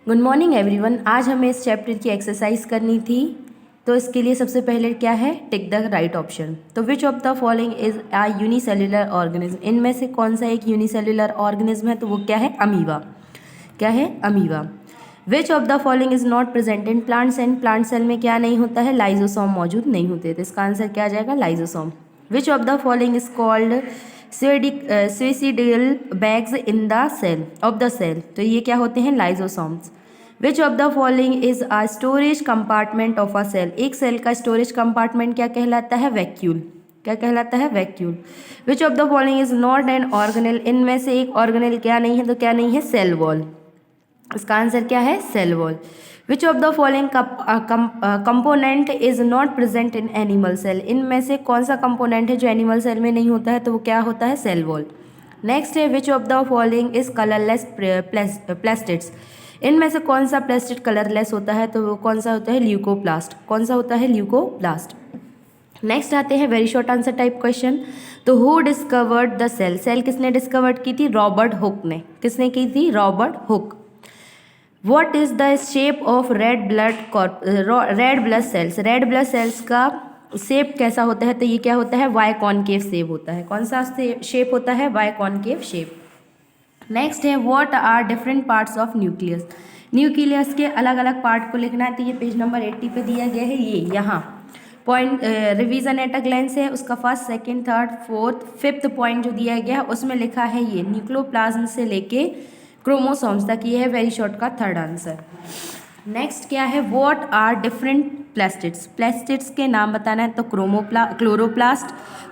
Good morning everyone. आज हमें इस चैप्टर की एक्सरसाइज करनी थी, तो इसके लिए सबसे पहले क्या है, टिक द राइट ऑप्शन। तो which of the following is a unicellular organism, इनमें से कौन सा एक यूनिसेल्युलर ऑर्गेनिज्म है, तो वो क्या है, अमीबा। क्या है, amoeba. Which of the following is not present in plant cell, plant cell में क्या नहीं होता है, लाइजोसोम मौजूद नहीं होते, तो इसका आंसर क्या आ जाएगा, lysosome. Which of the following is called suicidal bags in the cell of the cell, तो ये क्या होते हैं, lysosomes. Which of the following is a storage compartment of a cell, एक सेल का स्टोरेज कंपार्टमेंट क्या कहलाता है, वैक्यूल। क्या कहलाता है, vacuole. Which of the following is not an organelle, इनमें से एक ऑर्गेनेल क्या नहीं है, तो क्या नहीं है, सेल वॉल। इसका आंसर क्या है, cell wall. Which of the following component is not present in animal cell, इनमें से कौन सा कंपोनेंट है जो एनिमल सेल में नहीं होता है, तो वो क्या होता है, सेल वॉल। नेक्स्ट है, which of the following is colourless plastids, इनमें से कौन सा प्लास्टिड कलरलेस होता है, तो वो कौन सा होता है, ल्यूकोप्लास्ट। कौन सा होता है, ल्यूकोप्लास्ट। नेक्स्ट आते हैं very short answer type question. तो who discovered the cell, cell किसने डिस्कवर्ड की थी, रॉबर्ट हुक ने। किसने की थी, Robert Hooke. What is the shape of red blood cells, red blood cells का शेप कैसा होता है, तो ये क्या होता है, वाई कॉनकेव शेप होता है। कौन सा शेप होता है, वाई कॉनकेव शेप। नेक्स्ट है, what are different parts of nucleus, nucleus के अलग अलग पार्ट को लिखना है, तो ये पेज नंबर 80 पे दिया गया है। ये यहाँ point revision at a glance है, उसका first second third fourth fifth point जो दिया गया है उसमें लिखा है ये न्यूक्लियोप्लाज्म से लेके क्रोमोसोम्स तक, ये है वेरी शॉर्ट का थर्ड आंसर। नेक्स्ट क्या है, what are different plastids, plastids के नाम बताना है, तो क्लोरोप्लास्ट,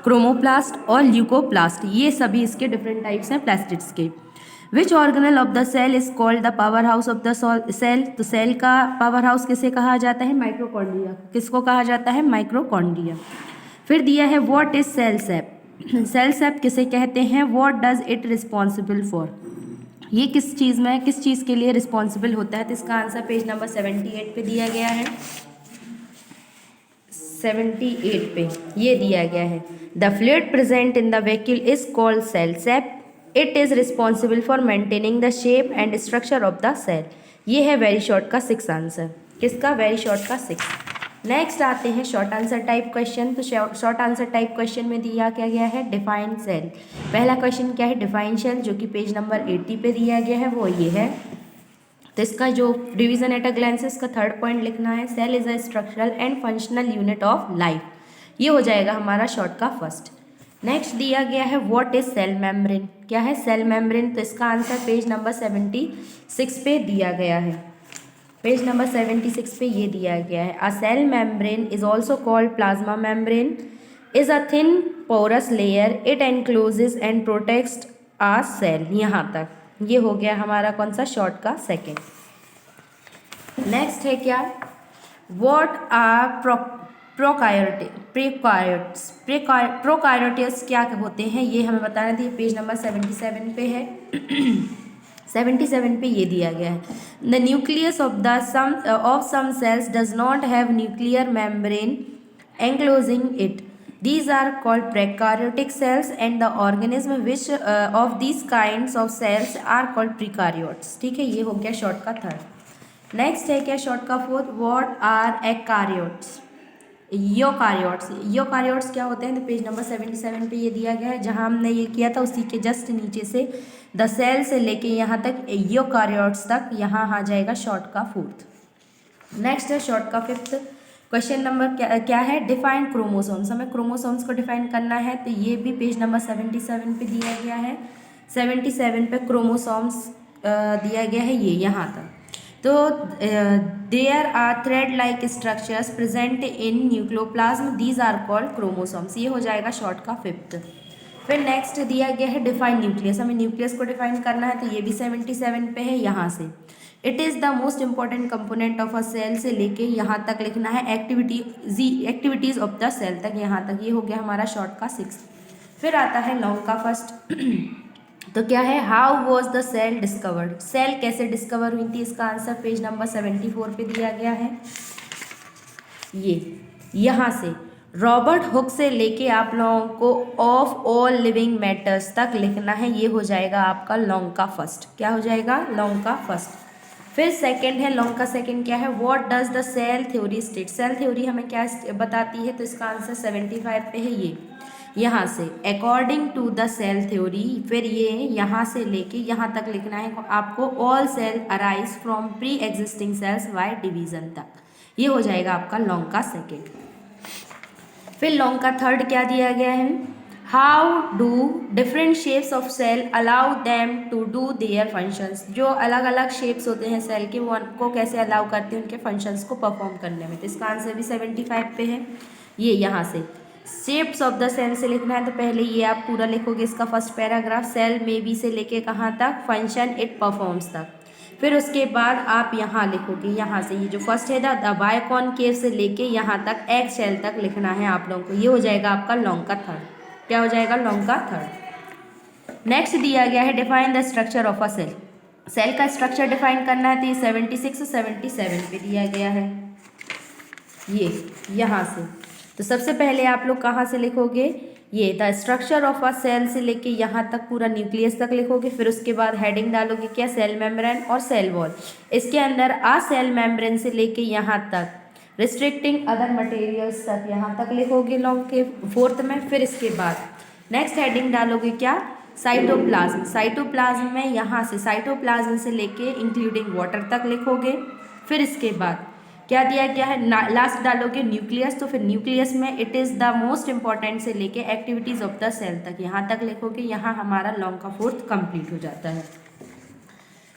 क्रोमोप्लास्ट और ल्यूकोप्लास्ट, ये सभी इसके डिफरेंट टाइप्स हैं प्लास्टिड्स के। Which organelle of the cell is called the powerhouse of the cell, तो सेल का पावर हाउस किसे कहा जाता है, माइक्रोकॉन्ड्रिया। किसको कहा जाता है, माइक्रोकॉन्ड्रिया। फिर दिया है, what is cell sap, cell sap किसे कहते हैं, what does it responsible for, ये किस चीज़ में, किस चीज़ के लिए रिस्पॉन्सिबल होता है, तो इसका आंसर पेज नंबर 78 पे दिया गया है। 78 पे ये दिया गया है, the fluid present in the vacuole is called cell sap, it is responsible for maintaining the shape and structure of the cell. ये है वेरी शॉर्ट का 6 आंसर। किसका, वेरी शॉर्ट का 6। नेक्स्ट आते हैं शॉर्ट आंसर टाइप क्वेश्चन। तो short answer type question में दिया क्या गया है, डिफाइन सेल। पहला क्वेश्चन क्या है, डिफाइन सेल, जो कि पेज नंबर 80 पे दिया गया है, वो ये है। तो इसका जो डिवीजन एट अ ग्लैंस का थर्ड पॉइंट लिखना है, cell is a structural and functional unit of life, ये हो जाएगा हमारा शॉर्ट का फर्स्ट। नेक्स्ट दिया गया है, व्हाट इज सेल मेम्ब्रेन, क्या है सेल मेम्ब्रेन, तो इसका आंसर पेज नंबर 76 पे दिया गया है। पेज नंबर 76 पे ये दिया गया है, a cell membrane is also called plasma membrane, is a thin porous layer, it encloses and protects a cell. यहाँ तक ये हो गया हमारा कौन सा, शॉर्ट का सेकेंड। नेक्स्ट है क्या, व्हाट आर प्रोकार्योट्स क्या होते हैं, ये हमें बताना था, पेज नंबर 77 पे है। 77 पे ये दिया गया है, the nucleus of some cells does not have nuclear membrane enclosing it, these are called prokaryotic cells and the organism which of these kinds of cells are called prokaryotes। ठीक है, ये हो गया शॉर्ट का थर्ड। नेक्स्ट है क्या, short का fourth, what are eukaryotes, eukaryotes क्या होते हैं, तो पेज नंबर 77 पे ये दिया गया है, जहां हमने ये किया था उसी के जस्ट नीचे से द सेल से लेके यहाँ तक यूकार्योट्स तक, यहाँ आ जाएगा शॉर्ट का फोर्थ। नेक्स्ट है शॉर्ट का फिफ्थ क्वेश्चन नंबर क्या है, डिफाइन क्रोमोसोम्स, हमें क्रोमोसोम्स को डिफाइन करना है, तो ये भी पेज नंबर 77 पे दिया गया है। 77 पे क्रोमोसोम्स दिया गया है, ये यहाँ तक। तो there are thread like structures present in nucleoplasm, these are called chromosomes, ये हो जाएगा शॉर्ट का फिफ्थ। फिर नेक्स्ट दिया गया है, डिफाइन न्यूक्लियस, हमें न्यूक्लियस को डिफाइन करना है, तो ये भी 77 पे है, यहाँ से it is the most important component of a cell से लेके यहाँ तक लिखना है, एक्टिविटीज ऑफ द सेल तक, यहाँ तक, ये हो गया हमारा शॉर्ट का 6। फिर आता है लॉन्ग का फर्स्ट। तो क्या है, how was the cell discovered, cell कैसे डिस्कवर हुई थी, इसका आंसर पेज नंबर 74 पे दिया गया है। ये यहाँ से रॉबर्ट हुक से लेके आप लोगों को ऑफ ऑल लिविंग मैटर्स तक लिखना है, ये हो जाएगा आपका लॉन्ग का फर्स्ट। क्या हो जाएगा, लॉन्ग का फर्स्ट। फिर सेकंड है लॉन्ग का सेकंड क्या है, what does the cell theory state. Cell theory हमें क्या बताती है, तो इसका आंसर 75 पे है ये, यहाँ से according to the cell theory. फिर ये यहाँ से लेके यहाँ तक लिखना है आपको, all cell arise from pre existing cells by division तक। ये हो जाएगा आपका लॉन्ग का सेकेंड। फिर लॉन्ग का थर्ड क्या दिया गया है, how do different shapes of cell allow them to do their functions. जो अलग अलग शेप्स होते हैं सेल के, वो उनको कैसे अलाउ करते हैं उनके फंक्शंस को परफॉर्म करने में। तो इसका आंसर भी 75 पे है। ये यहाँ से शेप्स ऑफ द सेल से लिखना है, तो पहले ये आप पूरा लिखोगे इसका फर्स्ट पैराग्राफ, सेल में बी से लेके कहाँ तक, फंक्शन इट परफॉर्म्स तक। फिर उसके बाद आप यहाँ लिखोगे, यहाँ से ये जो फर्स्ट है द बायकॉनकेव से लेके यहाँ तक एग शेल तक लिखना है आप लोगों को। ये हो जाएगा आपका लॉन्ग का थर्ड। क्या हो जाएगा, लॉन्ग का थर्ड। नेक्स्ट दिया गया है define the structure of a cell. Cell का स्ट्रक्चर डिफाइन करना है, तो ये 76 और 77 पे दिया गया है। ये यहाँ से तो सबसे पहले आप लोग कहाँ से लिखोगे, ये the structure of a cell से लेके यहाँ तक पूरा न्यूक्लियस तक लिखोगे। फिर उसके बाद हेडिंग डालोगे क्या, सेल मेम्ब्रेन और सेल वॉल। इसके अंदर आ सेल मेम्ब्रेन से लेके यहाँ तक रिस्ट्रिक्टिंग अदर मटेरियल्स तक यहाँ तक लिखोगे लॉन्ग के फोर्थ में। फिर इसके बाद नेक्स्ट हेडिंग डालोगे क्या, साइटोप्लाज्म। साइटोप्लाज्म में यहाँ से साइटोप्लाज्म से लेके इंक्लूडिंग वाटर तक लिखोगे। फिर इसके बाद क्या दिया गया है, लास्ट डालोगे न्यूक्लियस। तो फिर न्यूक्लियस में it is the most important से लेके एक्टिविटीज़ ऑफ द सेल तक यहाँ तक लिखोगे। यहाँ हमारा लॉन्ग का फोर्थ कंप्लीट हो जाता है।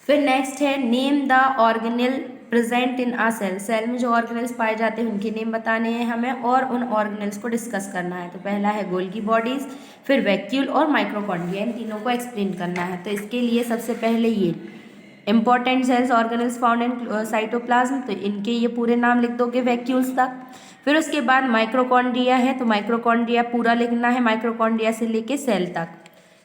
फिर नेक्स्ट है name the organelle present in a cell. Cell में जो ऑर्गेनल्स पाए जाते हैं उनके नेम बताने हैं हमें और उन ऑर्गेनल्स को डिस्कस करना है। तो पहला है गोल्गी बॉडीज, फिर वैक्यूल और माइक्रोकॉन्ड्रिया, इन तीनों को एक्सप्लेन करना है। तो इसके लिए सबसे पहले ये important cells organelles found in cytoplasm, तो इनके ये पूरे नाम लिख दोगे वैक्यूल्स तक। फिर उसके बाद माइक्रोकॉन्ड्रिया है, तो माइक्रोकॉन्ड्रिया पूरा लिखना है, माइक्रोकॉन्ड्रिया से लेके सेल तक।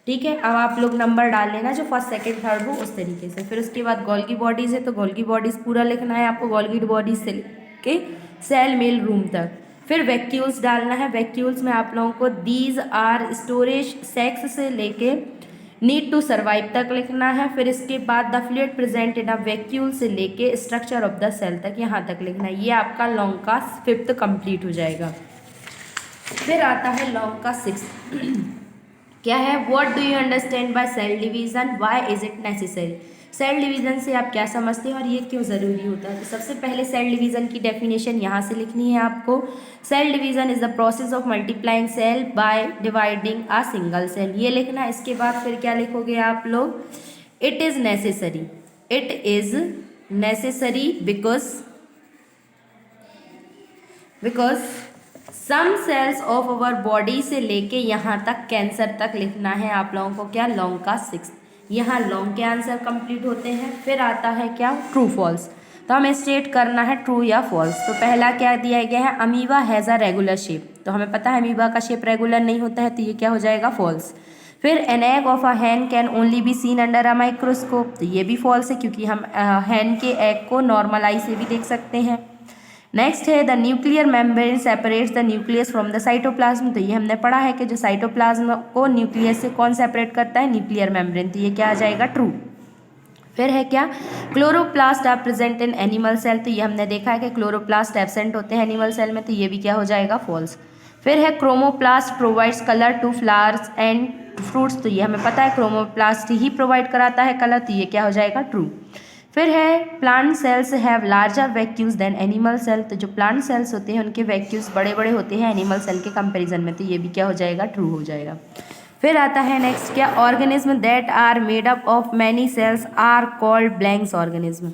ठीक है, अब आप लोग नंबर डाल लेना जो फर्स्ट सेकंड थर्ड हो उस तरीके से। फिर उसके बाद गोल्गी बॉडीज़ है, तो गोल्गी बॉडीज़ पूरा लिखना है आपको, गोल्गी बॉडीज से लेके सेल मेल रूम तक। फिर वैक्यूल्स डालना है, वैक्यूल्स में आप लोगों को दीज आर स्टोरेज सेक्स से लेके नीड टू सर्वाइव तक लिखना है। फिर इसके बाद the fluid present in a vacuole से लेके स्ट्रक्चर ऑफ द सेल तक यहाँ तक लिखना है। ये आपका लॉन्ग का फिफ्थ कंप्लीट हो जाएगा। फिर आता है लॉन्ग का सिक्स्थ। क्या है, what do you understand by cell division, why is it necessary. Cell division से आप क्या समझते हैं और ये क्यों ज़रूरी होता है। तो सबसे पहले सेल डिवीजन की डेफिनेशन यहाँ से लिखनी है आपको। Cell division is the process of multiplying cell by dividing a single cell, ये लिखना है। इसके बाद फिर क्या लिखोगे आप लोग, it is necessary, it is necessary because some cells of our body से लेके यहाँ तक कैंसर तक लिखना है आप लोगों को। क्या, लॉन्ग का सिक्स। यहाँ लॉन्ग के आंसर कंप्लीट होते हैं। फिर आता है क्या, ट्रू फॉल्स। तो हमें स्टेट करना है ट्रू या फॉल्स। तो पहला क्या दिया गया है, amoeba has a regular shape. तो हमें पता है अमीबा का शेप रेगुलर नहीं होता है, तो ये क्या हो जाएगा, फॉल्स। फिर an egg of a hen can only be seen under a microscope, तो ये भी फॉल्स है क्योंकि हम हैन के एग को नॉर्मल आई से भी देख सकते हैं। नेक्स्ट है the nuclear membrane separates the nucleus from the cytoplasm. तो ये हमने पढ़ा है कि जो साइटोप्लाज्म को न्यूक्लियस से कौन सेपरेट करता है, न्यूक्लियर मेम्ब्रेन। तो ये क्या आ जाएगा, ट्रू। फिर है क्या, chloroplast are present in animal cell. तो ये हमने देखा है कि क्लोरोप्लास्ट एब्सेंट होते हैं एनिमल सेल में, तो ये भी क्या हो जाएगा, फॉल्स। फिर है chromoplast provides colour to flowers and fruits. तो ये हमें पता है क्रोमोप्लास्ट ही प्रोवाइड कराता है कलर, तो ये क्या हो जाएगा, ट्रू। फिर है plant cells have larger vacuoles than animal cell. तो जो प्लांट सेल्स होते हैं उनके वैक्यूल्स बड़े बड़े होते हैं एनिमल सेल के कंपैरिजन में, तो ये भी क्या हो जाएगा, ट्रू हो जाएगा। फिर आता है नेक्स्ट क्या, organism that are made up of many cells are called blanks organism.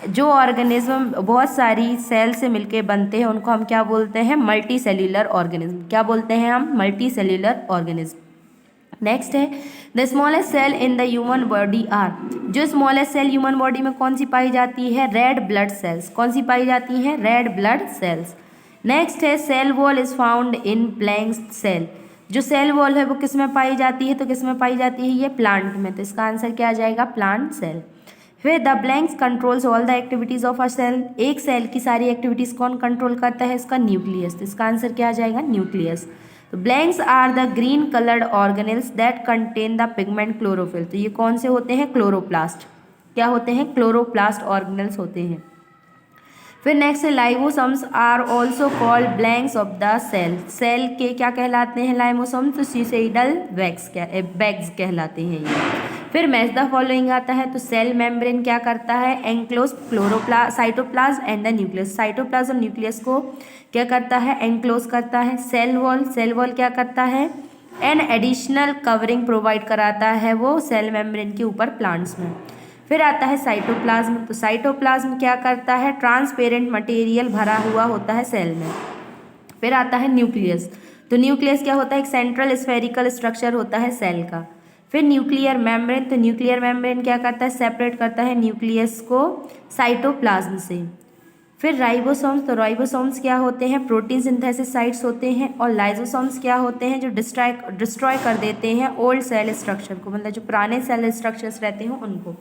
जो ऑर्गेनिज्म बहुत सारी सेल से मिलके बनते हैं उनको हम क्या बोलते हैं, मल्टी सेल्यूलर ऑर्गेनिज्म। क्या बोलते हैं हम, मल्टी सेल्यूलर ऑर्गेनिज्म। नेक्स्ट है the smallest cell in the human body are. जो स्मॉलेस्ट सेल ह्यूमन बॉडी में कौन सी पाई जाती है, रेड ब्लड सेल्स। कौन सी पाई जाती हैं, रेड ब्लड सेल्स। नेक्स्ट है cell wall is found in plant cell. जो सेल वॉल है वो किस में पाई जाती है, तो किस में पाई जाती है, ये प्लांट में। तो इसका आंसर क्या आ जाएगा, प्लांट सेल। फिर the blanks controls all the activities of a cell. एक सेल की सारी एक्टिविटीज कौन कंट्रोल करता है, इसका न्यूक्लियस। तो इसका आंसर क्या आ जाएगा, न्यूक्लियस। तो blanks are the green coloured organelles that contain the pigment chlorophyll. तो ये कौन से होते हैं, क्लोरोप्लास्ट। क्या होते हैं, क्लोरोप्लास्ट ऑर्गेनेल्स होते हैं। फिर नेक्स्ट है lysosomes are also called blanks of the cell. Cell के क्या कहलाते हैं लाइवोसोम्स, तो सुइसाइडल बैग्स कहलाते हैं ये। फिर मैच द फॉलोइंग आता है, तो सेल मेम्ब्रेन क्या करता है, enclose cytoplasm and the nucleus. Cytoplasm nucleus को क्या करता है, एंक्लोज करता है। सेल वॉल क्या करता है, एन एडिशनल कवरिंग प्रोवाइड कराता है वो सेल मेम्ब्रेन के ऊपर प्लांट्स में। फिर आता है साइटोप्लाज्म, तो साइटोप्लाज्म क्या करता है, ट्रांसपेरेंट मटेरियल भरा हुआ होता है सेल में। फिर आता है न्यूक्लियस, तो न्यूक्लियस क्या होता है, एक सेंट्रल स्फेरिकल स्ट्रक्चर होता है सेल का। फिर न्यूक्लियर मेम्ब्रेन, तो न्यूक्लियर मेम्ब्रेन क्या करता है, सेपरेट करता है न्यूक्लियस को साइटोप्लाज्म से। फिर राइबोसोम्स, तो राइबोसोम्स क्या होते हैं, प्रोटीन सिंथेसिस साइट्स होते हैं। और लाइजोसोम्स क्या होते हैं, जो डिस्ट्रॉय कर देते हैं ओल्ड सेल स्ट्रक्चर को, मतलब जो पुराने सेल स्ट्रक्चर्स रहते हैं उनको।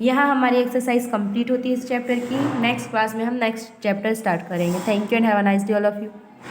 यहाँ हमारी एक्सरसाइज कंप्लीट होती है इस चैप्टर की। नेक्स्ट क्लास में हम नेक्स्ट चैप्टर स्टार्ट करेंगे। Thank you and have a nice day all of you.